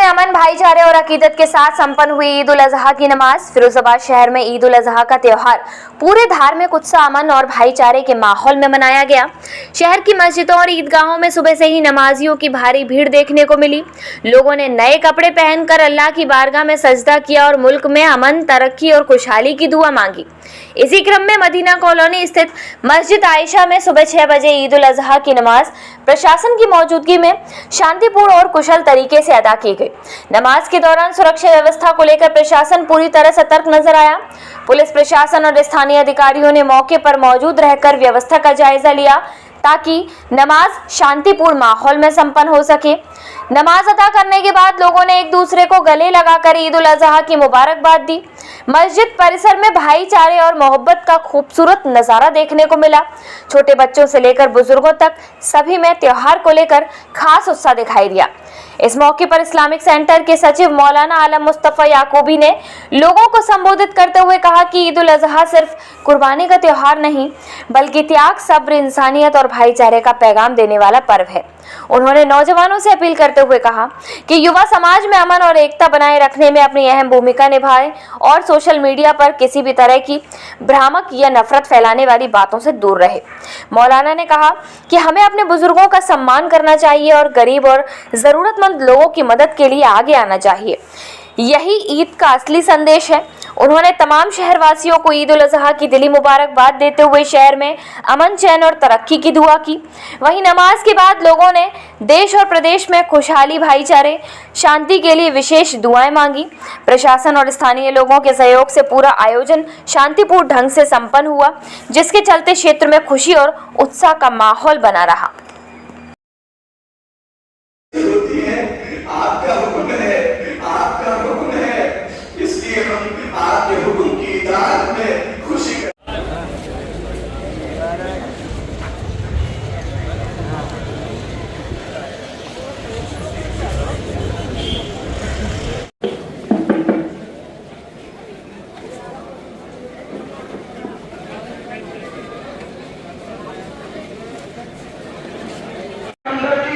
अमन, भाईचारे और अकीदत के साथ संपन्न हुई ईद उल अजहा की नमाज। फिरोजाबाद शहर में ईद उल अजहा का त्योहार पूरे धार्मिक उत्साह, अमन और भाईचारे के माहौल में मनाया गया। शहर की मस्जिदों और ईदगाहों में सुबह से ही नमाजियों की भारी भीड़ देखने को मिली। लोगों ने नए कपड़े पहनकर अल्लाह की बारगाह में सजदा किया और मुल्क में अमन, तरक्की और खुशहाली की दुआ मांगी। इसी क्रम में मदीना कॉलोनी स्थित मस्जिद आयशा में सुबह 6 बजे ईद उल अजहा की नमाज प्रशासन की मौजूदगी में शांतिपूर्ण और कुशल तरीके से अदा की गई। नमाज के दौरान सुरक्षा व्यवस्था को लेकर प्रशासन पूरी तरह सतर्क नजर आया। पुलिस प्रशासन और स्थानीय अधिकारियों ने मौके पर मौजूद रहकर व्यवस्था का जायजा लिया ताकि नमाज शांतिपूर्ण माहौल में संपन्न हो सके। नमाज अदा करने के बाद लोगों ने एक दूसरे को गले लगाकर ईद उल अजहा की मुबारकबाद दी। मस्जिद परिसर में भाईचारे और मोहब्बत का खूबसूरत नज़ारा देखने को मिला। छोटे बच्चों से लेकर बुजुर्गों तक सभी में त्योहार को लेकर खास उत्साह दिखाई दिया। इस मौके पर इस्लामिक सेंटर के सचिव मौलाना आलम मुस्तफ़ा याकूबी ने लोगों को संबोधित करते हुए कहा कि ईद उल अजहा सिर्फ कुर्बानी का त्योहार नहीं, बल्कि त्याग, सब्र, इंसानियत और भाईचारे का पैगाम देने वाला पर्व है। उन्होंने नौजवानों से अपील करते हुए कहा कि युवा समाज में अमन और एकता बनाए रखने में अपनी अहम भूमिका निभाएं और सोशल मीडिया पर किसी भी तरह की भ्रामक या नफरत फैलाने वाली बातों से दूर रहे। मौलाना ने कहा कि हमें अपने बुजुर्गों का सम्मान करना चाहिए और गरीब और जरूरतमंद लोगों की मदद के लिए आगे आना चाहिए। यही ईद का असली संदेश है। उन्होंने तमाम शहरवासियों को ईद उल अजहा की दिली मुबारकबाद देते हुए शहर में अमन, चैन और तरक्की की दुआ की। वहीं नमाज के बाद लोगों ने देश और प्रदेश में खुशहाली, भाईचारे, शांति के लिए विशेष दुआएं मांगी। प्रशासन और स्थानीय लोगों के सहयोग से पूरा आयोजन शांतिपूर्ण ढंग से संपन्न हुआ, जिसके चलते क्षेत्र में खुशी और उत्साह का माहौल बना रहा। आपका हुक्म है, इसलिए हम आपके हुक्म की इताअत में खुशी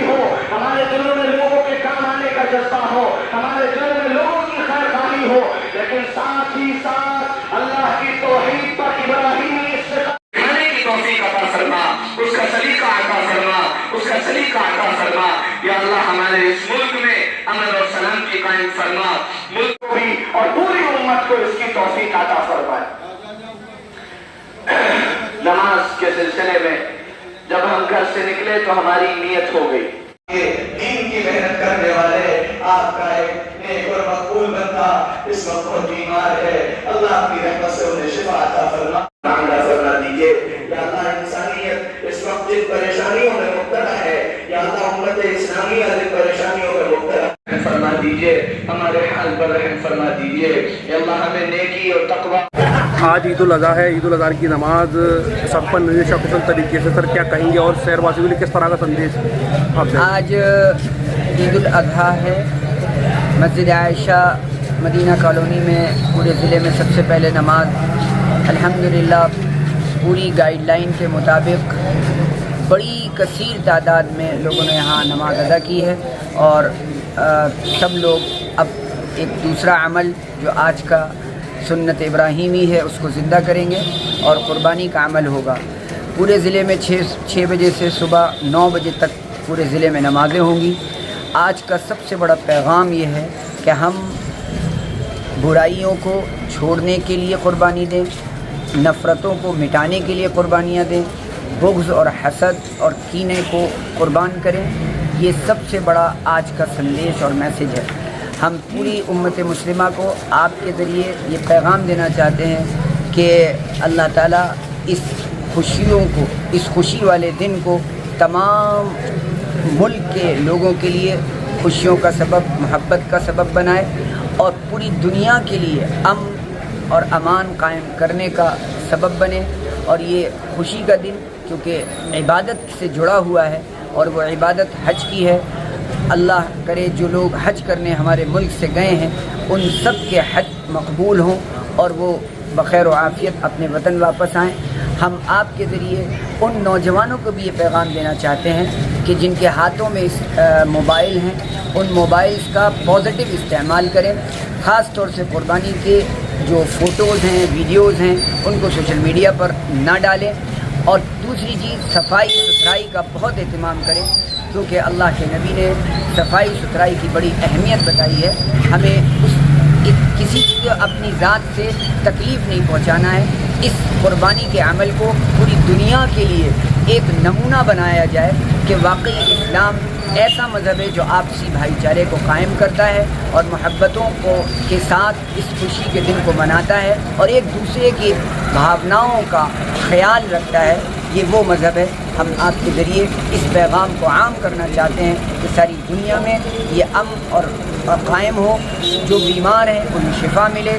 हो, हमारे दिलों में लोगों के काम आने का जज्बा हो, हमारे दिलों में लोगों की खैरखानी हो, लेकिन साथ ही साथ अल्लाह की तौहीद पर इब्राहिमी खाने की तौफीक अता फरमा, उसका सलीका अता फरमा, उसका सलीका अता फरमा। या अल्लाह हमारे इस मुल्क में अमन और सलाम की कायम फरमा, मुल्क को भी और पूरी उम्मत को इसकी तौफीक अता फरमाए। नमाज के सिलसिले में जब हम घर से निकले तो हमारी नीयत हो गई, दीन की मेहनत करने वाले आपका एक नेक और मकबूल बंदा इस वक्त बहुत बीमार है, अल्लाह अपनी रहमत से उन्हें शिफा अता फरमा दीजिए। या अल्लाह इंसानियत इस वक्त जिन परेशानियों में मुब्तला है, या अल्लाह उम्मत इस्लामिया जिन परेशानियों में मुब्तला फरमा दीजिए, हमारे हाल पर रहम फरमा दीजिए। या अल्लाह हमें नेकी और तकवा। आज ईद उल अज़हा है, ईद उल अज़हा की नमाज संपन्न सकुशल तरीके से, सर क्या कहेंगे और शहरवासियों के लिए किस तरह का संदेश आपसे? आज ईद उल अज़हा है। मस्जिद आयशा मदीना कॉलोनी में पूरे ज़िले में सबसे पहले नमाज अल्हम्दुलिल्लाह पूरी गाइडलाइन के मुताबिक बड़ी कसीर तादाद में लोगों ने यहाँ नमाज अदा की है। और सब लोग अब एक दूसरा अमल जो आज का सुन्नत इब्राहिमी है उसको ज़िंदा करेंगे और क़ुरबानी का अमल होगा। पूरे ज़िले में 6 बजे से सुबह 9 बजे तक पूरे ज़िले में नमाज़ें होंगी। आज का सबसे बड़ा पैगाम ये है कि हम बुराइयों को छोड़ने के लिए क़ुरबानी दें, नफ़रतों को मिटाने के लिए क़ुरबानियाँ दें, बुग़्ज़ और हसद और कीने को क़ुरबान करें। ये सबसे बड़ा आज का संदेश और मैसेज है। हम पूरी उम्मत मुस्लिमा को आपके ज़रिए ये पैगाम देना चाहते हैं कि अल्लाह ताला इस खुशियों को, इस खुशी वाले दिन को तमाम मुल्क के लोगों के लिए खुशियों का सबब, मोहब्बत का सबब बनाए और पूरी दुनिया के लिए अमन और अमान कायम करने का सबब बने। और ये खुशी का दिन क्योंकि इबादत से जुड़ा हुआ है और वो इबादत हज की है। अल्लाह करे जो लोग हज करने हमारे मुल्क से गए हैं उन सब के हज मकबूल हों और वो बखैर व आफ़ियत अपने वतन वापस आएँ। ہم آپ کے ذریعے ان نوجوانوں کو بھی یہ پیغام دینا چاہتے ہیں کہ جن کے ہاتھوں میں موبائل ہیں ان موبائلز کا پازیٹیو استعمال کریں، خاص طور سے قربانی کے جو فوٹوز ہیں ویڈیوز ہیں ان کو سوشل میڈیا پر نہ ڈالیں، اور دوسری چیز صفائی ستھرائی کا بہت اہتمام کریں، کیونکہ اللہ کے نبی نے صفائی ستھرائی کی بڑی اہمیت بتائی ہے۔ ہمیں کسی کو اپنی ذات سے تکلیف نہیں پہنچانا ہے، اس قربانی کے عمل کو پوری دنیا کے لیے ایک نمونہ بنایا جائے کہ واقعی اسلام ایسا مذہب ہے جو آپسی بھائی چارے کو قائم کرتا ہے اور محبتوں کے ساتھ اس خوشی کے دن کو مناتا ہے اور ایک دوسرے کی بھاوناؤں کا خیال رکھتا ہے۔ یہ وہ مذہب ہے۔ ہم آپ کے ذریعے اس پیغام کو عام کرنا چاہتے ہیں کہ ساری دنیا میں یہ امن اور قائم ہو، جو بیمار ہیں انہیں شفا ملے،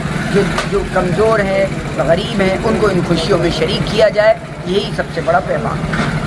جو کمزور ہیں غریب ہیں ان کو ان خوشیوں میں شریک کیا جائے، یہی سب سے بڑا پیغام ہے۔